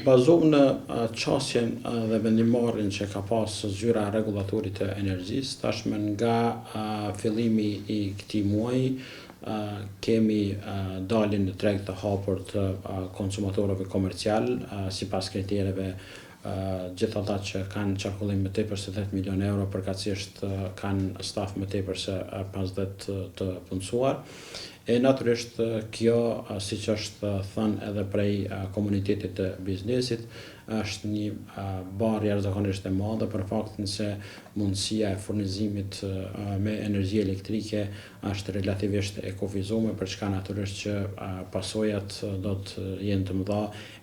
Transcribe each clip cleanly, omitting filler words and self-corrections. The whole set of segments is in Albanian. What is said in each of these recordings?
bazuar në qasjen dhe vendimarrjen që ka pas zyra rregullatorit të energjisë, tashmë nga fillimi i këtij muaji kemi daljen në treg të hapur të konsumatorëve komercial sipas kritereve gjithë ata që kanë qarkullim më tepër se 10 milion euro përkatësisht kanë staf më tepër se 50 të punësuar. E natyrisht kjo, siç është thënë edhe prej komunitetit të biznesit, është një barë jashtëzakonisht e madhe për faktin se mundësia e furnizimit me energji elektrike është relativisht e kufizuar, për çka natyrisht që pasojat do të jenë të mëdha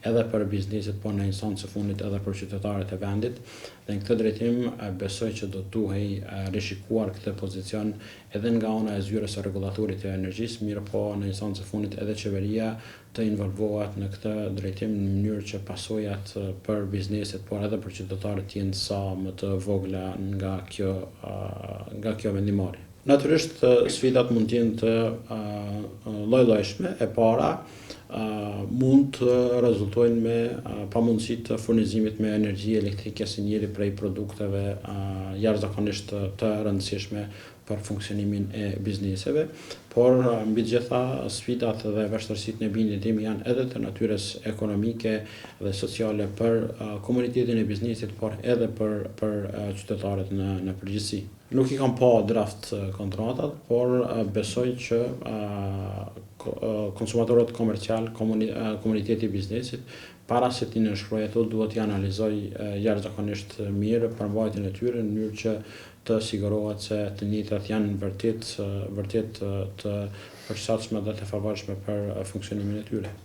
edhe për bizneset, por në instancë fundit edhe për qytetarët e vendit. Dhe në këtë drejtim besoj që do duhej rishikuar këtë pozicion edhe nga ana e zyrës së rregullatorit të energjisë, mirë po në instancë fundit edhe qeveria të involvohet në këtë drejtim në mënyrë që pasojat për bizneset, por edhe për qytetarët të jenë sa më të vogla nga kjo vendimarrje. Natyrisht sfidat mund të jenë të lloj-llojshme. E para mund të rezultojnë me pamundësi të furnizimit me energji elektrike si njëri prej produkteve jashtëzakonisht të rëndësishme për funksionimin e bizneseve, por mbi të gjitha sfidat dhe vështirësitë në bindjen tim janë edhe të natyrës ekonomike dhe sociale për komunitetin e biznesit, por edhe për qytetarët në përgjithësi. Nuk i kam pa draft kontratat, por besoj që konsumatorët komercial, komuniteti i biznesit, para se t'i nënshkruaj ato, duhet t'i analizoj jashtëzakonisht mirë përmbajtjen e tyre në mënyrë që të sigurohet se të njëjtat janë vërtet të përshtatshme dhe të favorshme për funksionimin e tyre.